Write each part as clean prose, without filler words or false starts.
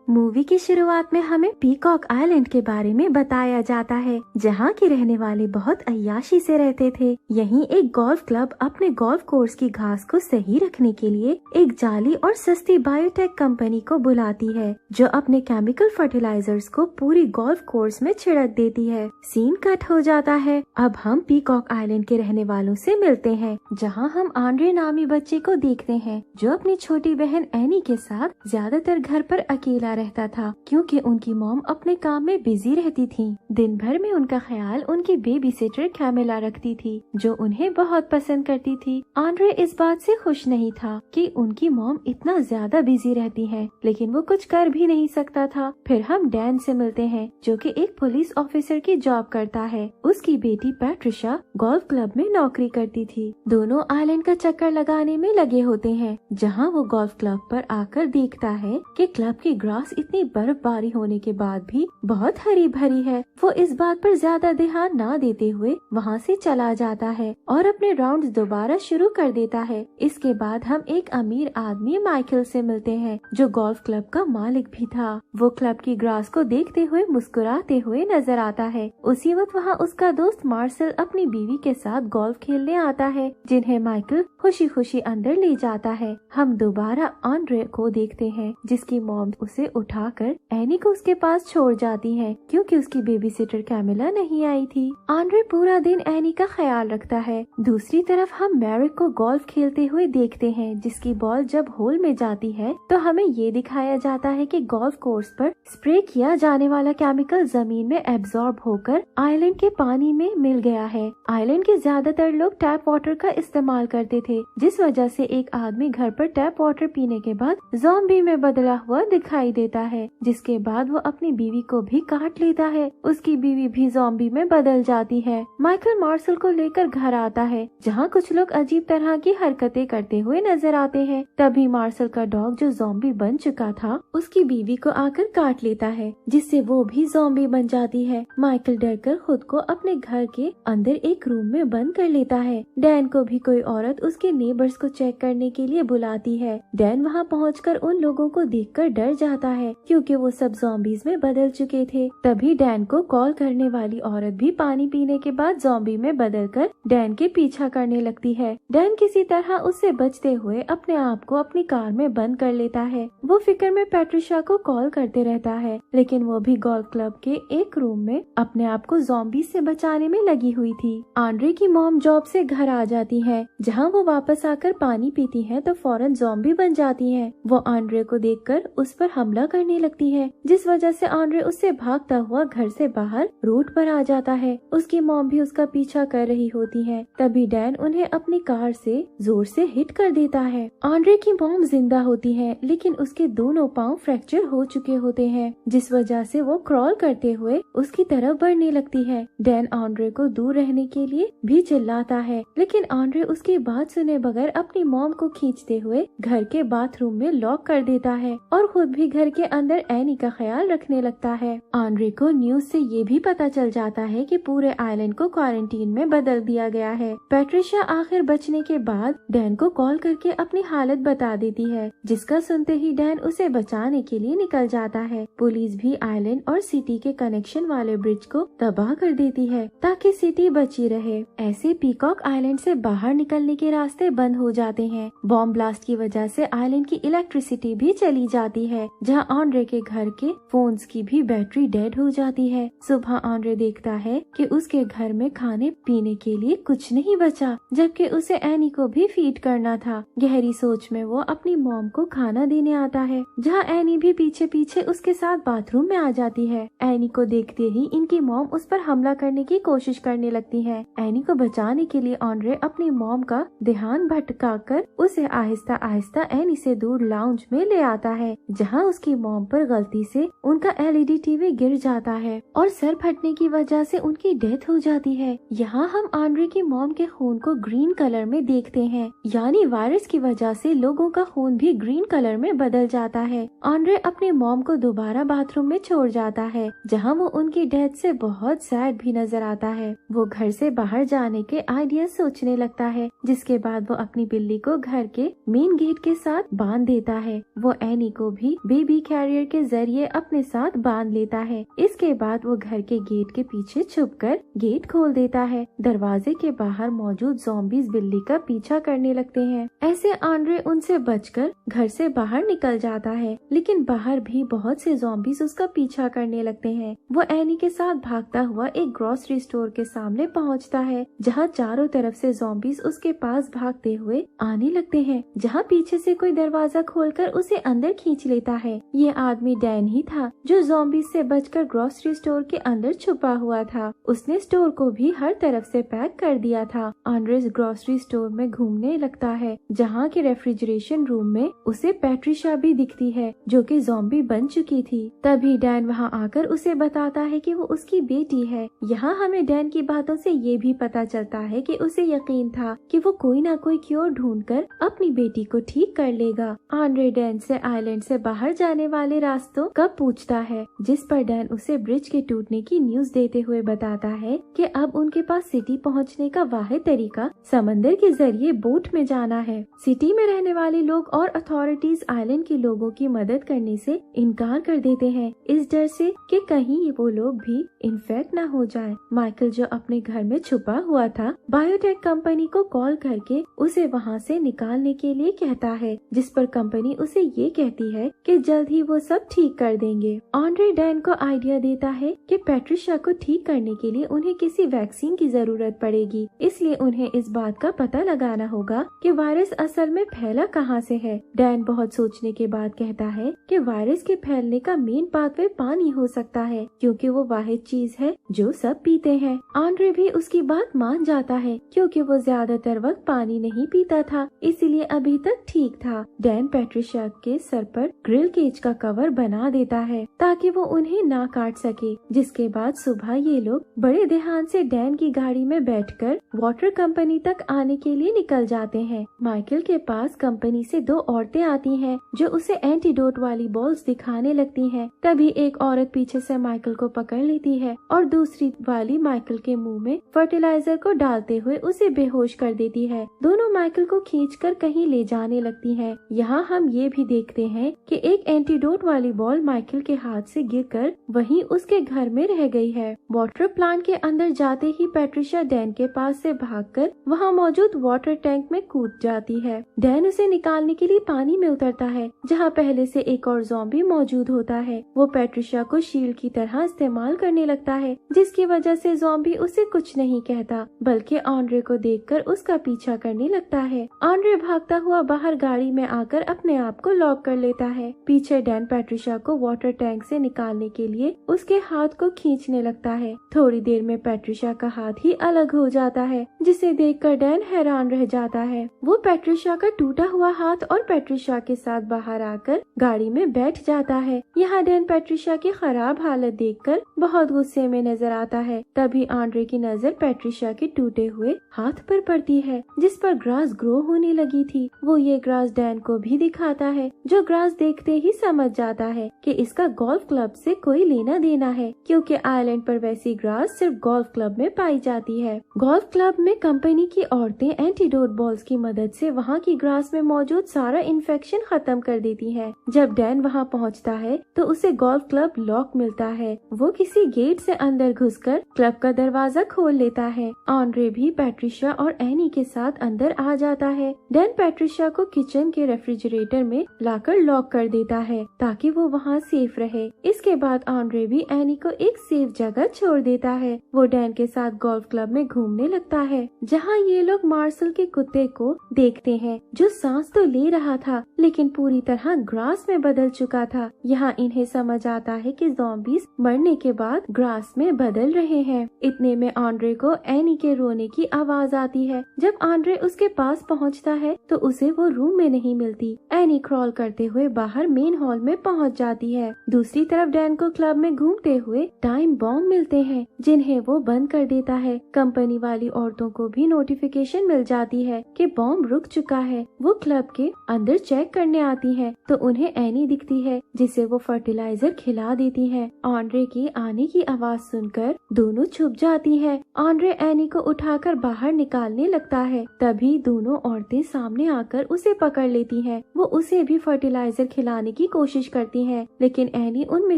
Movie की शुरुआत में हमें पीकॉक आइलैंड के बारे में बताया जाता है, जहाँ के रहने वाले बहुत अय्याशी से रहते थे। यहीं एक गोल्फ क्लब अपने गोल्फ कोर्स की घास को सही रखने के लिए एक जाली और सस्ती बायोटेक कंपनी को बुलाती है, जो अपने केमिकल फर्टिलाइजर्स को पूरी गोल्फ कोर्स में छिड़क देती है। सीन कट हो जाता है। अब हम पीकॉक आइलैंड के रहने वालों से मिलते हैं, जहाँ हम आंड्रे नामी बच्चे को देखते हैं, जो अपनी छोटी बहन एनी के साथ ज्यादातर घर पर अकेला रहता था, क्योंकि उनकी मॉम अपने काम में बिजी रहती थी। दिन भर में उनका ख्याल उनकी बेबी सिटर कैमिला रखती थी, जो उन्हें बहुत पसंद करती थी। आंड्रे इस बात से खुश नहीं था कि उनकी मॉम इतना ज्यादा बिजी रहती है, लेकिन वो कुछ कर भी नहीं सकता था। फिर हम डैन से मिलते हैं, जो कि एक पुलिस ऑफिसर की जॉब करता है। उसकी बेटी पैट्रिशा गोल्फ क्लब में नौकरी करती थी। दोनों आइलैंड का चक्कर लगाने में लगे होते हैं, जहाँ वो गोल्फ क्लब पर आकर देखता है कि क्लब की ग्रास इतनी बर्फबारी होने के बाद भी बहुत हरी भरी है। वो इस बात पर ज्यादा ध्यान ना देते हुए वहाँ से चला जाता है और अपने राउंड्स दोबारा शुरू कर देता है। इसके बाद हम एक अमीर आदमी माइकल से मिलते हैं, जो गोल्फ क्लब का मालिक भी था। वो क्लब की ग्रास को देखते हुए मुस्कुराते हुए नजर आता है। उसी वक्त वहाँ उसका दोस्त मार्शल अपनी बीवी के साथ गोल्फ खेलने आता है, जिन्हें माइकल खुशी खुशी अंदर ले जाता है। हम दोबारा आंड्रे को देखते हैं, जिसकी मॉम उसे उठाकर एनी को उसके पास छोड़ जाती है, क्योंकि उसकी बेबी सिटर कैमिला नहीं आई थी। आंड्रे पूरा दिन एनी का ख्याल रखता है। दूसरी तरफ हम मैरिक को गोल्फ खेलते हुए देखते हैं, जिसकी बॉल जब होल में जाती है तो हमें ये दिखाया जाता है कि गोल्फ कोर्स पर स्प्रे किया जाने वाला केमिकल जमीन में एब्जॉर्ब होकर आइलैंड के पानी में मिल गया है। आइलैंड के ज्यादातर लोग टैप वाटर का इस्तेमाल करते थे, जिस वजह से एक आदमी घर पर टैप वाटर पीने के बाद ज़ॉम्बी में बदला हुआ दिखाई देता है, जिसके बाद वो अपनी बीवी को भी काट लेता है। उसकी बीवी भी ज़ॉम्बी में बदल जाती है। माइकल मार्शल को लेकर घर आता है, जहाँ कुछ लोग अजीब तरह की हरकतें करते हुए नजर आते हैं। तभी मार्शल का डॉग, जो ज़ॉम्बी बन चुका था, उसकी बीवी को आकर काट लेता है, जिससे वो भी ज़ॉम्बी बन जाती है। माइकल डरकर खुद को अपने घर के अंदर एक रूम में बंद कर लेता है। डैन को भी कोई औरत उसके नेबर्स को चेक करने के लिए बुलाती है। डैन वहाँ पहुंचकर उन लोगों को देखकर डर जाता है, क्योंकि वो सब ज़ॉम्बीज में बदल चुके थे। तभी डैन को कॉल करने वाली औरत भी पानी पीने के बाद ज़ॉम्बी में बदलकर डैन के पीछा करने लगती है। डैन किसी तरह उससे बचते हुए अपने आप को अपनी कार में बंद कर लेता है। वो फिक्र में पैट्रिशा को कॉल करते रहता है, लेकिन वो भी गोल्फ क्लब के एक रूम में अपने आप को ज़ॉम्बी से बचाने में लगी हुई थी। आंड्रे की मॉम जॉब से घर आ जाती है, जहाँ वो वापस आकर पानी पीती है तो फौरन ज़ॉम्बी बन जाती है। वो आंड्रे को देखकर उस पर हमला करने लगती है, जिस वजह से आंड्रे उससे भागता हुआ घर से बाहर रोड पर आ जाता है। उसकी मॉम भी उसका पीछा कर रही होती है। तभी डैन उन्हें अपनी कार से जोर से हिट कर देता है। आंड्रे की मॉम जिंदा होती है, लेकिन उसके दोनों पाँव फ्रैक्चर हो चुके होते हैं, जिस वजह से वो क्रॉल करते हुए उसकी तरफ बढ़ने लगती है। डैन आंड्रे को दूर रहने के लिए भी चिल्लाता है, लेकिन आंड्रे उसकी बात सुने बगैर अपनी मॉम को खींचते हुए घर के बाथरूम में लॉक कर देता है और खुद भी घर के अंदर एनी का ख्याल रखने लगता है। आंड्रे को न्यूज से ये भी पता चल जाता है कि पूरे आइलैंड को क्वारंटीन में बदल दिया गया है। पैट्रिशा आखिर बचने के बाद डैन को कॉल करके अपनी हालत बता देती है, जिसका सुनते ही डैन उसे बचाने के लिए निकल जाता है। पुलिस भी आइलैंड और सिटी के कनेक्शन वाले ब्रिज को तबाह कर देती है, ताकि सिटी बची रहे। ऐसे पीकॉक आइलैंड से बाहर निकलने के रास्ते बंद हो जाते हैं। बॉम्ब ब्लास्ट की वजह से आइलैंड की इलेक्ट्रिसिटी भी चली जाती है, जहां आंड्रे के घर के फोन्स की भी बैटरी डेड हो जाती है। सुबह आंड्रे देखता है कि उसके घर में खाने पीने के लिए कुछ नहीं बचा, जबकि उसे एनी को भी फीड करना था। गहरी सोच में वो अपनी मॉम को खाना देने आता है, जहां एनी भी पीछे पीछे उसके साथ बाथरूम में आ जाती है। एनी को देखते ही इनकी मॉम उस पर हमला करने की कोशिश करने लगती है। एनी को बचाने के लिए आंड्रे अपनी मॉम का ध्यान भटकाकर उसे आहिस्ता आहिस्ता एनी से दूर लाउंज में ले आता है, जहां उसकी मॉम पर गलती से उनका एलईडी टीवी गिर जाता है और सर फटने की वजह से उनकी डेथ हो जाती है। यहाँ हम आंड्रे की मॉम के खून को ग्रीन कलर में देखते हैं, यानी वायरस की वजह से लोगों का खून भी ग्रीन कलर में बदल जाता है। आंड्रे अपनी मॉम को दोबारा बाथरूम में छोड़ जाता है, जहाँ वो उनकी डेथ से बहुत सैड भी नजर आता है। वो घर से बाहर जाने के आइडिया सोचने लगता है, जिसके बाद वो अपनी बिल्ली को घर के मेन गेट के साथ बांध देता है। वो एनी को भी बेबी हेली कैरियर के जरिए अपने साथ बांध लेता है। इसके बाद वो घर के गेट के पीछे छुपकर गेट खोल देता है। दरवाजे के बाहर मौजूद ज़ॉम्बीज बिल्ली का पीछा करने लगते हैं। ऐसे आंड्रे उनसे बचकर घर से बाहर निकल जाता है, लेकिन बाहर भी बहुत से ज़ॉम्बीज उसका पीछा करने लगते हैं। वो एनी के साथ भागता हुआ एक ग्रोसरी स्टोर के सामने पहुंचता है, जहां चारों तरफ से ज़ॉम्बीज उसके पास भागते हुए आने लगते हैं, जहां पीछे से कोई दरवाजा खोलकर उसे अंदर खींच लेता है। ये आदमी डैन ही था, जो ज़ॉम्बीज से बचकर ग्रोसरी स्टोर के अंदर छुपा हुआ था। उसने स्टोर को भी हर तरफ से पैक कर दिया था। आंड्रेस ग्रोसरी स्टोर में घूमने लगता है, जहाँ के रेफ्रिजरेशन रूम में उसे पैट्रिशा भी दिखती है, जो कि ज़ॉम्बी बन चुकी थी। तभी डैन वहाँ आकर उसे बताता है कि वो उसकी बेटी है। यहाँ हमें डैन की बातों से ये भी पता चलता है कि उसे यकीन था कि वो कोई ना कोई क्योर ढूंढकर अपनी बेटी को ठीक कर लेगा। आंड्रे डैन से आइलैंड से बाहर जाने वाले रास्तों का पूछता है, जिस पर डैन उसे ब्रिज के टूटने की न्यूज देते हुए बताता है कि अब उनके पास सिटी पहुंचने का वाहिद तरीका समंदर के जरिए बोट में जाना है। सिटी में रहने वाले लोग और अथॉरिटीज आइलैंड के लोगों की मदद करने से इनकार कर देते हैं, इस डर से कि कहीं वो लोग भी इन्फेक्ट न हो जाएं। माइकल, जो अपने घर में छुपा हुआ था, बायोटेक कंपनी को कॉल करके उसे वहाँ से निकालने के लिए कहता है, जिस पर कंपनी उसे ये कहती है कि जल्द ही वो सब ठीक कर देंगे। आंड्रे डैन को आइडिया देता है कि पैट्रिशा को ठीक करने के लिए उन्हें किसी वैक्सीन की जरूरत पड़ेगी, इसलिए उन्हें इस बात का पता लगाना होगा कि वायरस असल में फैला कहाँ से है। डैन बहुत सोचने के बाद कहता है कि वायरस के फैलने का मेन पाथवे पानी हो सकता है, क्योंकि वो वाहिद चीज है जो सब पीते हैं। आंड्रे भी उसकी बात मान जाता है, क्योंकि वो ज्यादातर वक्त पानी नहीं पीता था, इसलिए अभी तक ठीक था। डैन पैट्रिशा के सर पर ग्रिल केज का कवर बना देता है ताकि वो उन्हें ना काट सके। जिसके बाद सुबह ये लोग बड़े ध्यान से डैन की गाड़ी में बैठकर वाटर कंपनी तक आने के लिए निकल जाते हैं। माइकल के पास कंपनी से दो औरतें आती हैं, जो उसे एंटीडोट वाली बॉल्स दिखाने लगती हैं। तभी एक औरत पीछे से माइकल को पकड़ लेती है और दूसरी वाली माइकल के मुंह में फर्टिलाइजर को डालते हुए उसे बेहोश कर देती है। दोनों माइकल को खींचकर कहीं ले जाने लगती हैं। यहाँ हम ये भी देखते हैं कि एक एंटीडोट वाली बॉल माइकल के हाथ से गिरकर वहीं उसके घर में रह गई है। वाटर प्लांट के अंदर जाते ही पैट्रिशा डैन के पास से भागकर वहाँ मौजूद वाटर टैंक में कूद जाती है। डैन उसे निकालने के लिए पानी में उतरता है, जहाँ पहले से एक और ज़ॉम्बी मौजूद होता है। वो पैट्रिशा को शील्ड की तरह इस्तेमाल करने लगता है, जिसकी वजह से ज़ॉम्बी उसे कुछ नहीं कहता, बल्कि आंड्रे को देखकर उसका पीछा करने लगता है। आंड्रे भागता हुआ बाहर गाड़ी में आकर अपने आप को लॉक कर लेता है। पीछे डैन पैट्रिशा को वाटर टैंक से निकालने के लिए उसके हाथ को खींचने लगता है। थोड़ी देर में पैट्रिशा का हाथ ही अलग हो जाता है, जिसे देखकर डैन हैरान रह जाता है। वो पैट्रिशा का टूटा हुआ हाथ और पैट्रिशा के साथ बाहर आकर गाड़ी में बैठ जाता है। यहाँ डैन पैट्रिशा की खराब हालत देखकर बहुत गुस्से में नजर आता है। तभी आंड्रे की नजर पैट्रिशा के टूटे हुए हाथ पर पड़ती है, जिस पर ग्रास ग्रो होने लगी थी। वो ये ग्रास डैन को भी दिखाता है, जो ग्रास देखते ही समझ जाता है कि इसका गोल्फ क्लब से कोई लेना देना है, क्योंकि आइलैंड पर वैसी ग्रास सिर्फ गोल्फ क्लब में पाई जाती है। गोल्फ क्लब में कंपनी की औरतें एंटीडोट बॉल्स की मदद से वहाँ की ग्रास में मौजूद सारा इन्फेक्शन खत्म कर देती है। जब डैन वहाँ पहुँचता है तो उसे गोल्फ क्लब लॉक मिलता है। वो किसी गेट से अंदर घुसकर क्लब का दरवाजा खोल लेता है। आंड्रे भी पैट्रिशा और एनी के साथ अंदर आ जाता है। डैन पैट्रिशा को किचन के रेफ्रिजरेटर में लाकर लॉक कर देता है ताकि वो वहाँ सेफ रहे। इसके बाद आंड्रे भी एनी को एक सेफ जगह छोड़ देता है। वो डैन के साथ गोल्फ क्लब में घूमने लगता है, जहाँ ये लोग मार्शल के कुत्ते को देखते हैं, जो सांस तो ले रहा था लेकिन पूरी तरह ग्रास में बदल चुका था। यहाँ इन्हें समझ आता है कि ज़ॉम्बीज मरने के बाद ग्रास में बदल रहे हैं। इतने में आंड्रे को एनी के रोने की आवाज आती है। जब आंड्रे उसके पास पहुँचता है तो उसे वो रूम में नहीं मिलती। एनी क्रॉल करते हुए बाहर मेन हॉल में पहुँच जाती है। दूसरी तरफ डैन को क्लब में घूमते हुए टाइम बॉम्ब मिलते हैं, जिन्हें वो बंद कर देता है। कंपनी वाली औरतों को भी नोटिफिकेशन मिल जाती है कि बॉम्ब रुक चुका है। वो क्लब के अंदर चेक करने आती हैं, तो उन्हें एनी दिखती है, जिसे वो फर्टिलाइजर खिला देती है। आंड्रे की आने की आवाज सुनकर दोनों छुप जाती हैं। आंड्रे एनी को उठाकर बाहर निकालने लगता है। तभी दोनों औरतें सामने आकर उसे पकड़ लेती हैं। वो उसे भी फर्टिलाइजर खिलाने की कोशिश करती हैं, लेकिन एनी उनमें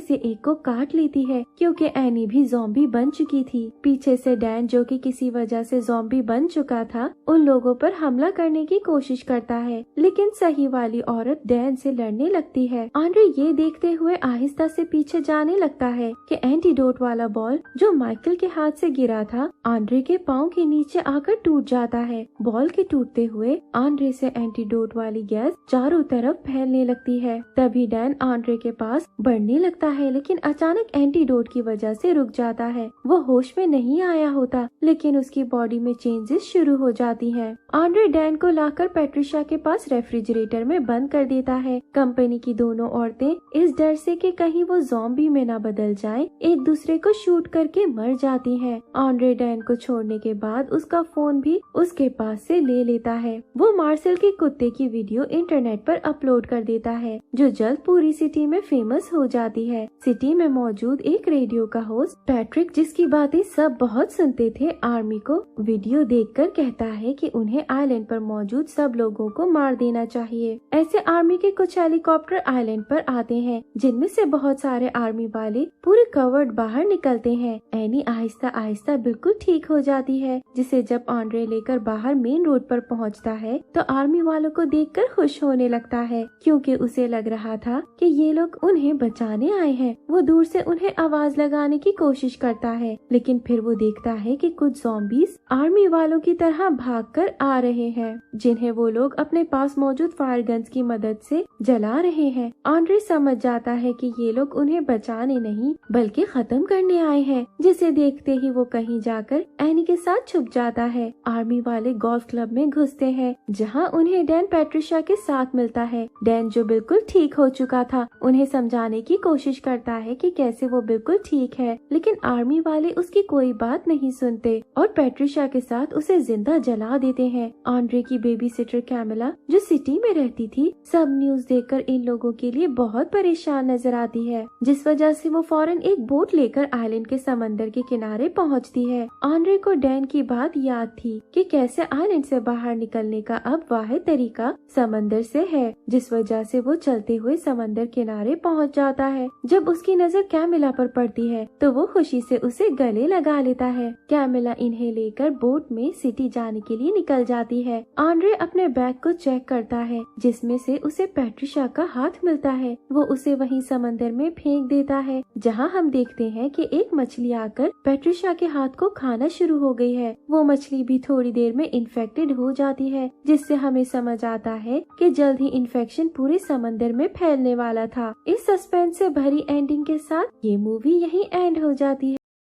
से एक को काट लेती है क्योंकि एनी भी ज़ॉम्बी बन चुकी थी। पीछे से डैन, जो कि किसी वजह से ज़ॉम्बी बन चुका था, उन लोगों पर हमला करने की कोशिश करता है, लेकिन सही वाली औरत डैन से लड़ने लगती है। आंड्रे ये देखते हुए आहिस्ता से पीछे जाने लगता है कि एंटीडोट वाला बॉल जो माइकल के हाथ से गिरा था, आंड्रे के पाँव के नीचे आकर टूट जाता है। बॉल के टूटते हुए आंड्रे से एंटीडोट वाली गैस चारों तरफ फैलने लगती है। तभी डैन आंड्रे के पास बढ़ने लगता है, लेकिन अचानक एंटीडोट की वजह से रुक जाता है। वो होश में नहीं आया होता, लेकिन उसकी बॉडी में चेंजेस शुरू हो जाती हैं। आंड्रे डैन को लाकर पैट्रिशा के पास रेफ्रिजरेटर में बंद कर देता है। कंपनी की दोनों औरतें इस डर से कि कहीं वो ज़ॉम्बी में ना बदल जाएं, एक दूसरे को शूट करके मर जाती हैं। आंड्रे डैन को छोड़ने के बाद उसका फोन भी उसके पास से ले लेता है। वो मार्सेल के कुत्ते की वीडियो इंटरनेट पर अपलोड कर देता है, जो जल्द पूरी सिटी में फेमस हो जाती है। सिटी में मौजूद एक रेडियो का होस्ट पैट्रिक, जिसकी बातें सब बहुत सुनते थे, आर्मी को वीडियो देखकर कहता है कि उन्हें आइलैंड पर मौजूद सब लोगों को मार देना चाहिए। ऐसे आर्मी के कुछ हेलीकॉप्टर आइलैंड पर आते हैं, जिनमें से बहुत सारे आर्मी वाले पूरे कवर्ड बाहर निकलते हैं। एनी आहिस्ता आहिस्ता बिल्कुल ठीक हो जाती है, जिसे जब आंड्रे लेकर बाहर मेन रोड पर पहुंचता है तो आर्मी वालों को देखकर खुश होने लगता है, क्योंकि उसे लग रहा था कि ये लोग उन्हें बचाने आए हैं। वो दूर से उन्हें आवाज लगाने की कोशिश करता है, लेकिन फिर वो देखता है कि कुछ ज़ॉम्बीज आर्मी वालों की तरह भागकर आ रहे हैं, जिन्हें वो लोग अपने पास मौजूद फायर गन्स की मदद से जला रहे हैं। आंड्रे समझ जाता है कि ये लोग उन्हें बचाने नहीं बल्कि खत्म करने आए हैं, जिसे देखते ही वो कहीं जाकर एनी के साथ छुप जाता है। आर्मी वाले गोल्फ क्लब में घुसते हैं, जहां उन्हें डैन पैट्रिशा के साथ मिलता है। डैन, जो बिल्कुल ठीक हो चुका था, उन्हें समझाने की कोशिश करता है कि कैसे वो बिल्कुल ठीक है, लेकिन आर्मी वाले उसकी कोई बात नहीं सुनते और पैट्रिशा के साथ उसे जिंदा जला देते हैं। आंड्रे की बेबी सिटर कैमिला, जो सिटी में रहती थी, सब न्यूज देखकर इन लोगों के लिए बहुत परेशान नजर आती है, जिस वजह से वो फौरन एक बोट लेकर आइलैंड के समंदर के किनारे पहुंचती है। आंड्रे को डैन की बात याद थी कि कैसे आइलैंड से बाहर निकलने का अब वाहिद तरीका समंदर से है, जिस वजह से वो चलते हुए समंदर किनारे पहुंच जाता है। जब उसकी नजर कैमिला पर पड़ती है तो वो खुशी से उसे गले लगा लेता है। कैमिला इन्हें लेकर बोट में सिटी जाने के लिए निकल जाती है। आंड्रे अपने बैग को चेक करता है, जिसमें से उसे पैट्रिशा का हाथ मिलता है। वो उसे वहीं समंदर में फेंक देता है, जहां हम देखते हैं कि एक मछली आकर पैट्रिशा के हाथ को खाना शुरू हो गई है। वो मछली भी थोड़ी देर में इन्फेक्टेड हो जाती है, जिससे हमें समझ आता है कि जल्द ही इन्फेक्शन पूरे समंदर में फैलने वाला था। इस सस्पेंस से भरी एंडिंग के साथ ये मूवी यहीं एंड हो जाती है।